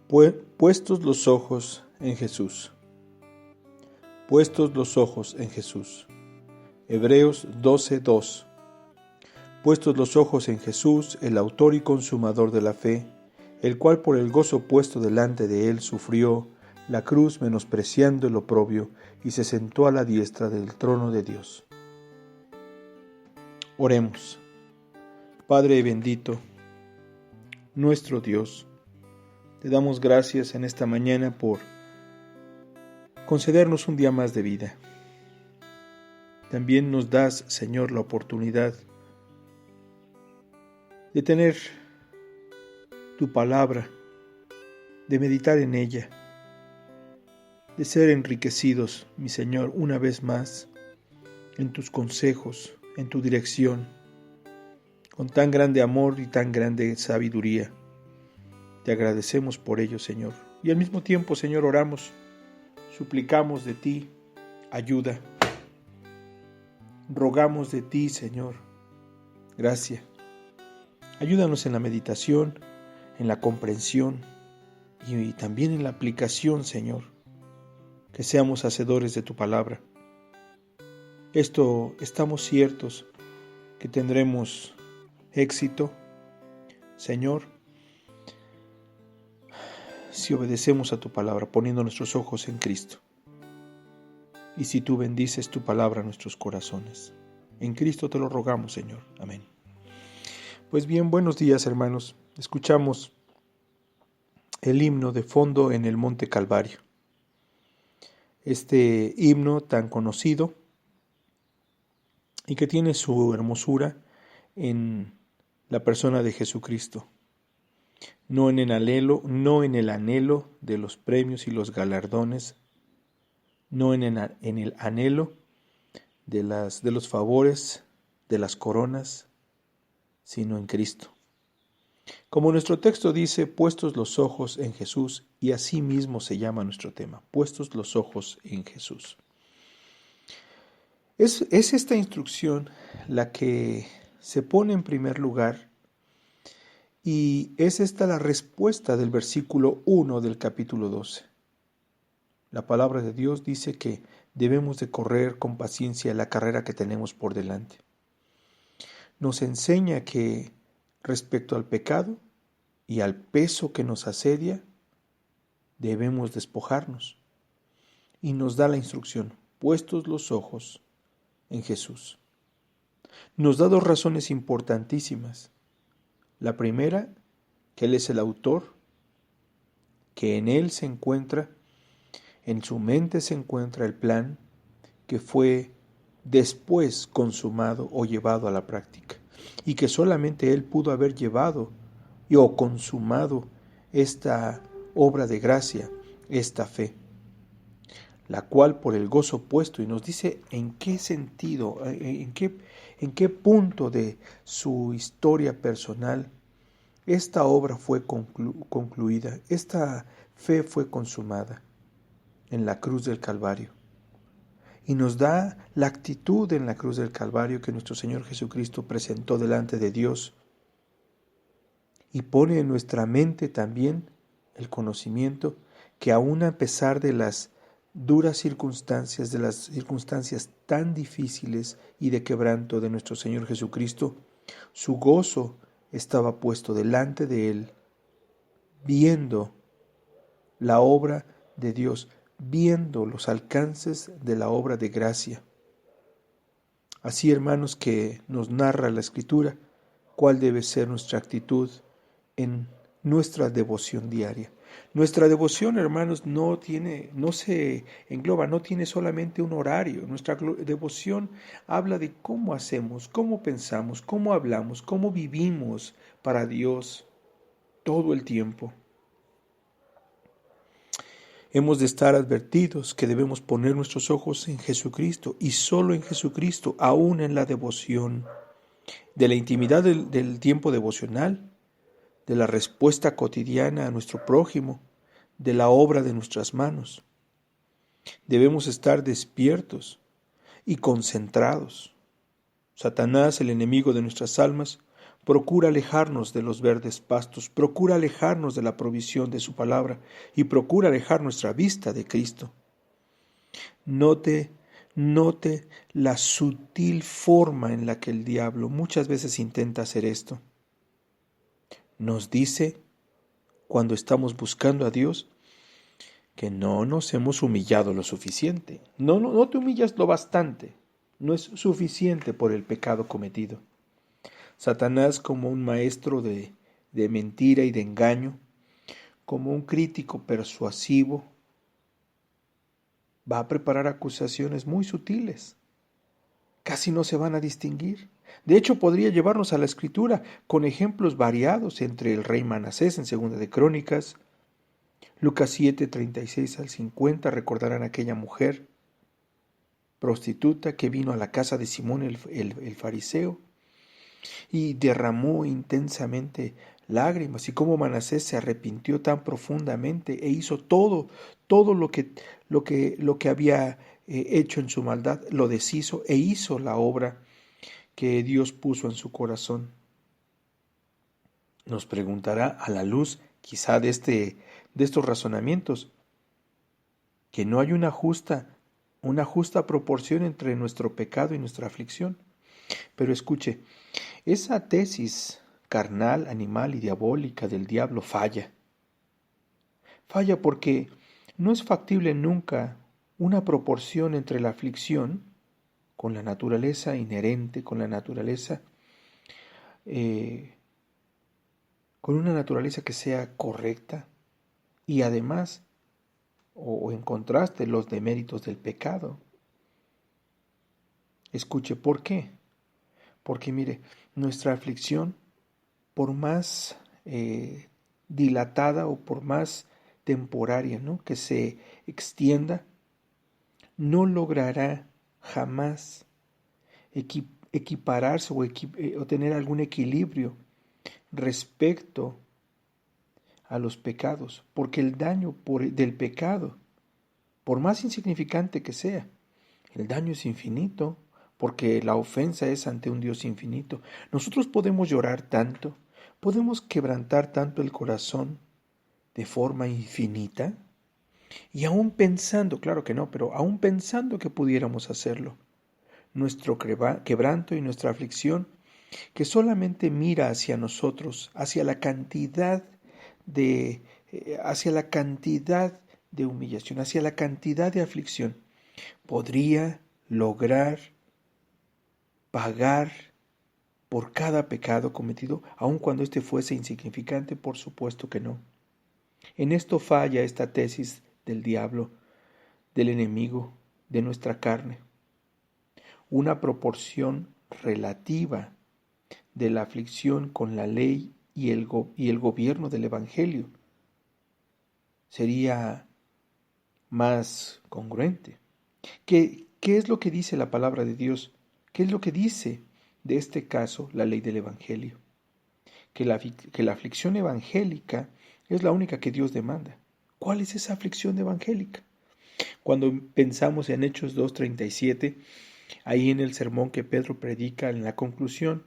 Puestos los ojos en Jesús. Puestos los ojos en Jesús. Hebreos 12:2. Puestos los ojos en Jesús, el autor y consumador de la fe, el cual por el gozo puesto delante de él sufrió la cruz, menospreciando el oprobio, y se sentó a la diestra del trono de Dios. Oremos. Padre bendito, nuestro Dios, te damos gracias en esta mañana por concedernos un día más de vida. También nos das, Señor, la oportunidad de tener tu palabra, de meditar en ella, de ser enriquecidos, mi Señor, una vez más en tus consejos, en tu dirección, con tan grande amor y tan grande sabiduría. Te agradecemos por ello, Señor. Y al mismo tiempo, Señor, oramos, suplicamos de ti ayuda. Rogamos de ti, Señor, gracia. Ayúdanos en la meditación, en la comprensión y también en la aplicación, Señor. Que seamos hacedores de tu palabra. Estamos ciertos que tendremos éxito, Señor, si obedecemos a tu palabra, poniendo nuestros ojos en Cristo. Y si tú bendices tu palabra a nuestros corazones. En Cristo te lo rogamos, Señor. Amén. Pues bien, buenos días, hermanos. Escuchamos el himno de fondo en el Monte Calvario. Este himno tan conocido y que tiene su hermosura en la persona de Jesucristo. No en el anhelo de los premios y los galardones, no en el anhelo de los favores, de las coronas, sino en Cristo. Como nuestro texto dice, puestos los ojos en Jesús, y así mismo se llama nuestro tema, puestos los ojos en Jesús. Es esta instrucción la que se pone en primer lugar, y es esta la respuesta del versículo 1 del capítulo 12. La palabra de Dios dice que debemos de correr con paciencia la carrera que tenemos por delante. Nos enseña que respecto al pecado y al peso que nos asedia, debemos despojarnos. Y nos da la instrucción, puestos los ojos en Jesús. Nos da dos razones importantísimas. La primera, que Él es el autor, que en Él se encuentra, en su mente se encuentra el plan que fue después consumado o llevado a la práctica, y que solamente Él pudo haber llevado o consumado esta obra de gracia, esta fe, la cual por el gozo puesto, y nos dice en qué sentido, en qué punto de su historia personal esta obra fue concluida, esta fe fue consumada en la cruz del Calvario. Y nos da la actitud en la cruz del Calvario que nuestro Señor Jesucristo presentó delante de Dios, y pone en nuestra mente también el conocimiento que aun a pesar de las duras circunstancias, de las circunstancias tan difíciles y de quebranto de nuestro Señor Jesucristo, su gozo estaba puesto delante de Él, viendo la obra de Dios, viendo los alcances de la obra de gracia. Así, hermanos, que nos narra la Escritura cuál debe ser nuestra actitud en nuestra devoción diaria. Nuestra devoción, hermanos, no se engloba, no tiene solamente un horario. Nuestra devoción habla de cómo hacemos, cómo pensamos, cómo hablamos, cómo vivimos para Dios todo el tiempo. Hemos de estar advertidos que debemos poner nuestros ojos en Jesucristo y solo en Jesucristo, aún en la devoción, de la intimidad del tiempo devocional, de la respuesta cotidiana a nuestro prójimo, de la obra de nuestras manos. Debemos estar despiertos y concentrados. Satanás, el enemigo de nuestras almas, Procura alejarnos de los verdes pastos, procura alejarnos de la provisión de su palabra y procura alejar nuestra vista de Cristo. Note la sutil forma en la que el diablo muchas veces intenta hacer esto. Nos dice, cuando estamos buscando a Dios, que no nos hemos humillado lo suficiente. No te humillas lo bastante. No es suficiente por el pecado cometido. Satanás, como un maestro de mentira y de engaño, como un crítico persuasivo, va a preparar acusaciones muy sutiles. Casi no se van a distinguir. De hecho, podría llevarnos a la Escritura con ejemplos variados entre el rey Manasés en Segunda de Crónicas, Lucas 7, 36 al 50, recordarán aquella mujer prostituta que vino a la casa de Simón el fariseo y derramó intensamente lágrimas, y cómo Manasés se arrepintió tan profundamente e hizo todo lo que había hecho en su maldad, lo deshizo e hizo la obra que Dios puso en su corazón. Nos preguntará a la luz quizá de estos razonamientos que no hay una justa proporción entre nuestro pecado y nuestra aflicción. Pero escuche, esa tesis carnal, animal y diabólica del diablo falla. Falla porque no es factible nunca una proporción entre la aflicción con la naturaleza inherente, con la naturaleza, con una naturaleza que sea correcta y además, o en contraste, los deméritos del pecado. Escuche, ¿por qué? Porque mire, nuestra aflicción, por más dilatada o por más temporaria, ¿no?, que se extienda, no logrará jamás equipararse o tener algún equilibrio respecto a los pecados, porque el daño del pecado, por más insignificante que sea, el daño es infinito, porque la ofensa es ante un Dios infinito. Nosotros podemos llorar tanto, podemos quebrantar tanto el corazón de forma infinita, y aún pensando, claro que no, pero aún pensando que pudiéramos hacerlo, nuestro quebranto y nuestra aflicción, que solamente mira hacia nosotros, hacia la cantidad de humillación, hacia la cantidad de aflicción, podría lograr pagar por cada pecado cometido, aun cuando éste fuese insignificante. Por supuesto que no. En esto falla esta tesis del diablo, del enemigo, de nuestra carne. Una proporción relativa de la aflicción con la ley y el gobierno del Evangelio sería más congruente. ¿Qué es lo que dice la palabra de Dios? ¿Qué es lo que dice de este caso la ley del Evangelio? Que la aflicción evangélica es la única que Dios demanda. ¿Cuál es esa aflicción evangélica? Cuando pensamos en Hechos 2:37, ahí en el sermón que Pedro predica en la conclusión,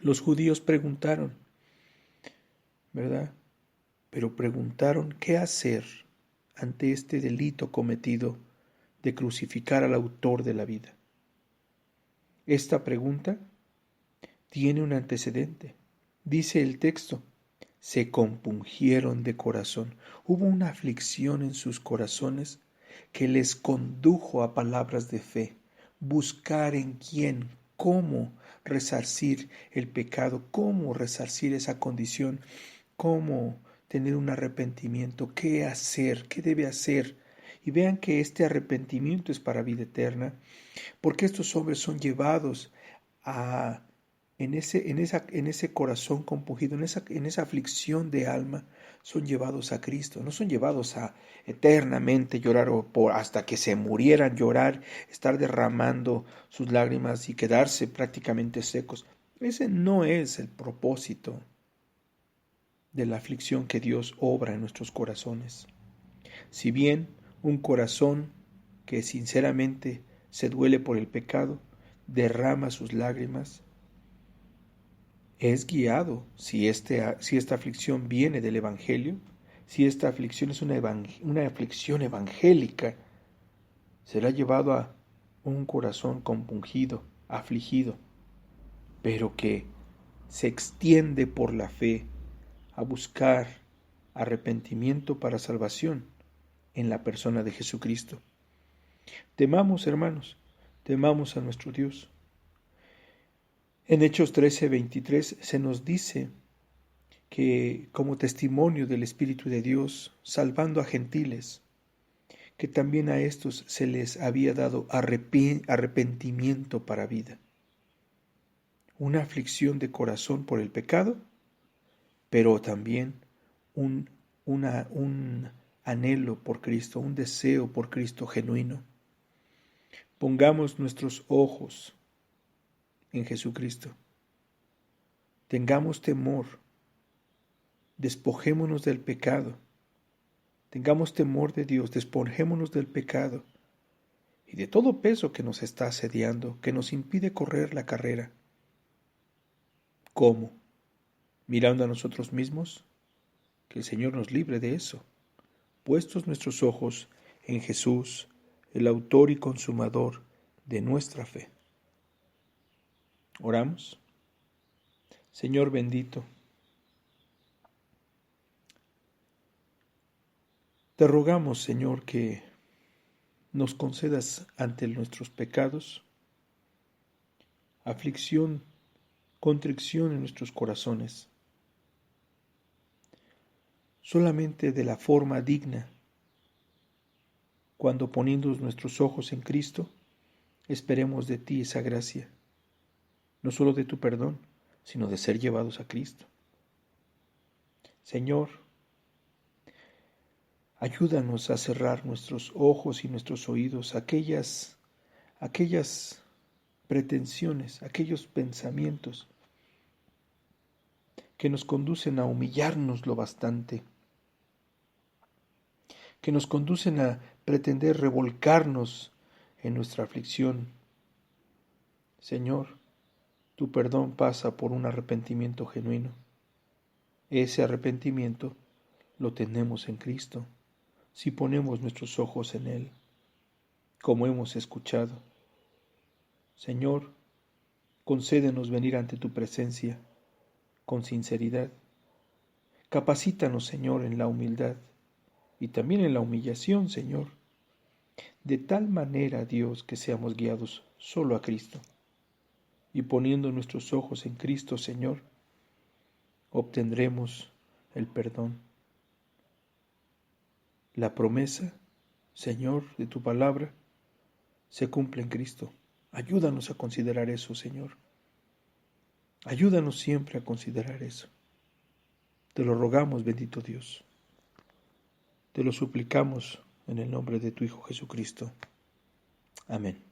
los judíos preguntaron, ¿verdad? Pero preguntaron qué hacer ante este delito cometido de crucificar al autor de la vida. Esta pregunta tiene un antecedente. Dice el texto, se compungieron de corazón. Hubo una aflicción en sus corazones que les condujo a palabras de fe, buscar en quién, cómo resarcir el pecado, cómo resarcir esa condición, cómo tener un arrepentimiento, qué hacer, qué debe hacer. Y vean que este arrepentimiento es para vida eterna, porque estos hombres son llevados en ese corazón compungido, en esa aflicción de alma, son llevados a Cristo, no son llevados a eternamente llorar o hasta que se murieran llorar, estar derramando sus lágrimas y quedarse prácticamente secos. Ese no es el propósito de la aflicción que Dios obra en nuestros corazones. Si bien un corazón que sinceramente se duele por el pecado, derrama sus lágrimas, es guiado, si esta aflicción viene del Evangelio, si esta aflicción es una aflicción evangélica, será llevado a un corazón compungido, afligido, pero que se extiende por la fe a buscar arrepentimiento para salvación en la persona de Jesucristo. Temamos, hermanos, temamos a nuestro Dios. En Hechos 13:23 se nos dice que como testimonio del Espíritu de Dios, salvando a gentiles, que también a estos se les había dado arrepentimiento para vida. Una aflicción de corazón por el pecado, pero también un anhelo por Cristo, un deseo por Cristo genuino. Pongamos nuestros ojos en Jesucristo. Tengamos temor. Despojémonos del pecado. Tengamos temor de Dios. Despojémonos del pecado y de todo peso que nos está asediando, que nos impide correr la carrera. ¿Cómo? Mirando a nosotros mismos. Que el Señor nos libre de eso. Puestos nuestros ojos en Jesús, el autor y consumador de nuestra fe. Oramos. Señor bendito, te rogamos, Señor, que nos concedas ante nuestros pecados aflicción, contrición en nuestros corazones, solamente de la forma digna, cuando poniendo nuestros ojos en Cristo, esperemos de ti esa gracia, no solo de tu perdón, sino de ser llevados a Cristo. Señor, ayúdanos a cerrar nuestros ojos y nuestros oídos a aquellas pretensiones, aquellos pensamientos que nos conducen a humillarnos lo bastante, que nos conducen a pretender revolcarnos en nuestra aflicción. Señor, tu perdón pasa por un arrepentimiento genuino. Ese arrepentimiento lo tenemos en Cristo, si ponemos nuestros ojos en Él, como hemos escuchado. Señor, concédenos venir ante tu presencia con sinceridad. Capacítanos, Señor, en la humildad y también en la humillación, Señor, de tal manera, Dios, que seamos guiados solo a Cristo. Y poniendo nuestros ojos en Cristo, Señor, obtendremos el perdón. La promesa, Señor, de tu palabra, se cumple en Cristo. Ayúdanos a considerar eso, Señor. Ayúdanos siempre a considerar eso. Te lo rogamos, bendito Dios. Te lo suplicamos en el nombre de tu Hijo Jesucristo. Amén.